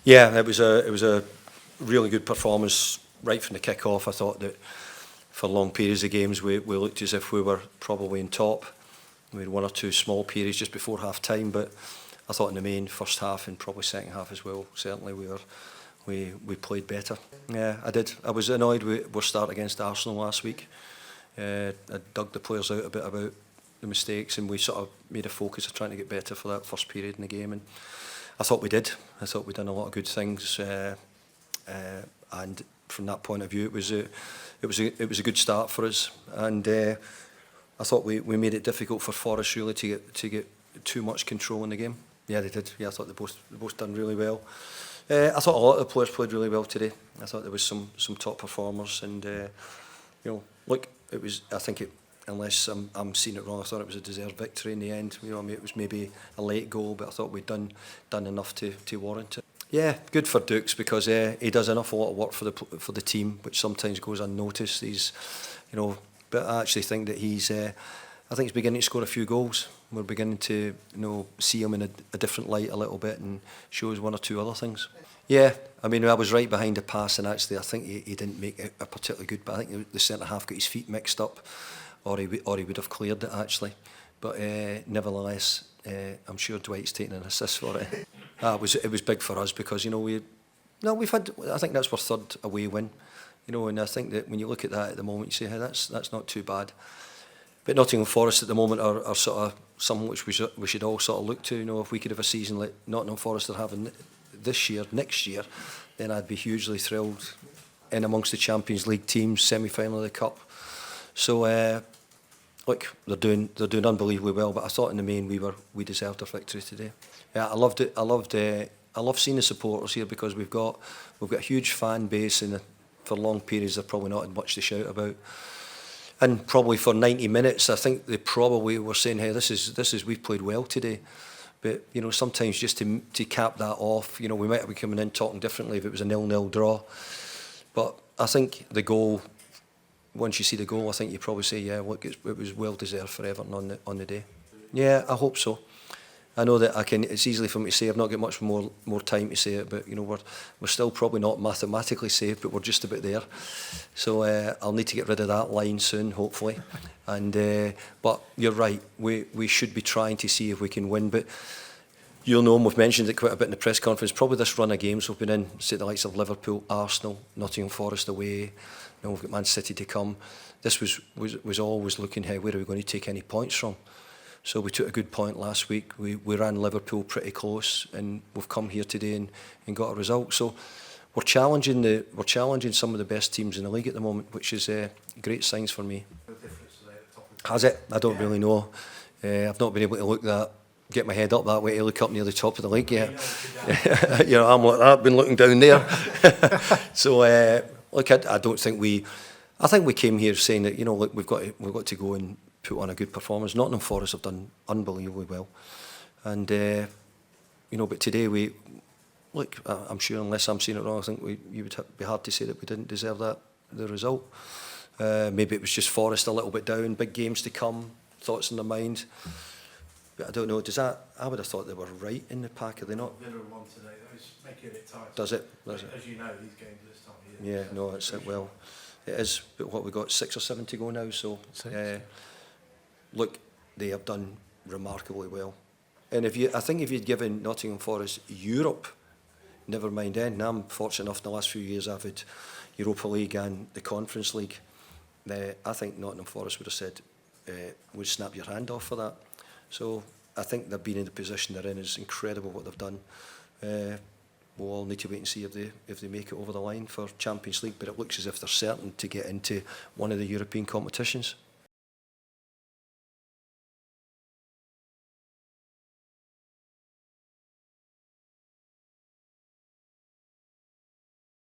Yeah, it was a really good performance right from the kick-off. I thought that for long periods of games we looked as if we were probably in top. We had one or two small periods just before half-time, but I thought in the main first half and probably second half as well, certainly we played better. Yeah, I did. I was annoyed with our start against Arsenal last week. I dug the players out a bit about the mistakes, and we sort of made a focus of trying to get better for that first period in the game, and I thought we did. I thought we'd done a lot of good things, and from that point of view, it was a good start for us. And I thought we made it difficult for Forest really to get too much control in the game. Yeah, they did. Yeah, I thought they both done really well. I thought a lot of the players played really well today. I thought there was some top performers, and look, it was. I think it. Unless I'm seeing it wrong, I thought it was a deserved victory in the end. I mean, it was maybe a late goal, but I thought we'd done enough to warrant it. Yeah, good for Dukes because he does an awful lot of work for the team, which sometimes goes unnoticed. But I actually think that I think he's beginning to score a few goals. We're beginning to see him in a different light a little bit and show us one or two other things. Yeah, I mean, I was right behind the pass, and actually I think he didn't make it a particularly good, but I think the centre half got his feet mixed up, or he would have cleared it actually. But nevertheless, I'm sure Dwight's taking an assist for it. It was big for us because we've had, I think that's our third away win, and I think that when you look at that at the moment, you say, hey, that's not too bad. But Nottingham Forest at the moment are sort of something which we should all sort of look to. If we could have a season like Nottingham Forest are having next year, then I'd be hugely thrilled in amongst the Champions League teams, semi-final of the Cup. So look, they're doing unbelievably well. But I thought in the main we deserved our victory today. Yeah, I loved it. I love seeing the supporters here because we've got a huge fan base, and for long periods they've probably not had much to shout about. And probably for 90 minutes, I think they probably were saying, "Hey, this is we've played well today." But sometimes just to cap that off, we might have been coming in talking differently if it was a 0-0 draw. But I think the goal, once you see the goal, I think you probably say, "Yeah, look, it was well deserved for Everton on the day." Yeah, I hope so. I know that it's easily for me to say. I've not got much more time to say it, but we're still probably not mathematically safe, but we're just about there. So I'll need to get rid of that line soon, hopefully. And but you're right. We should be trying to see if we can win. But you'll know, and we've mentioned it quite a bit in the press conference. Probably this run of games we've been in, say the likes of Liverpool, Arsenal, Nottingham Forest away. We've got Man City to come. This was always looking, hey, where are we going to take any points from? So we took a good point last week. We ran Liverpool pretty close, and we've come here today and got a result. So we're challenging some of the best teams in the league at the moment, which is great signs for me. Has it? I don't really know. I've not been able to get my head up that way to look up near the top of the league yet. I'm like that. I've been looking down there. So look, I don't think I think we came here saying that look, we've got to go and put on a good performance. Nottingham Forest have done unbelievably well, and but today I'm sure, unless I'm seeing it wrong, I think you would be hard to say that we didn't deserve the result. Maybe it was just Forest a little bit down, big games to come, thoughts in their mind. But I don't know. I would have thought they were right in the pack. Are they not? Villa won today. That was making it a bit tight. Does it? As you know, these games at this time of year. Yeah, no, it's it. Well, it is. But what, we got 6 or 7 to go now. So look, they have done remarkably well. And I think if you'd given Nottingham Forest Europe, never mind then. I'm fortunate enough in the last few years I've had Europa League and the Conference League. I think Nottingham Forest would have said, would snap your hand off for that. So I think they've been in the position they're in is incredible what they've done. We'll all need to wait and see if they make it over the line for Champions League, but it looks as if they're certain to get into one of the European competitions.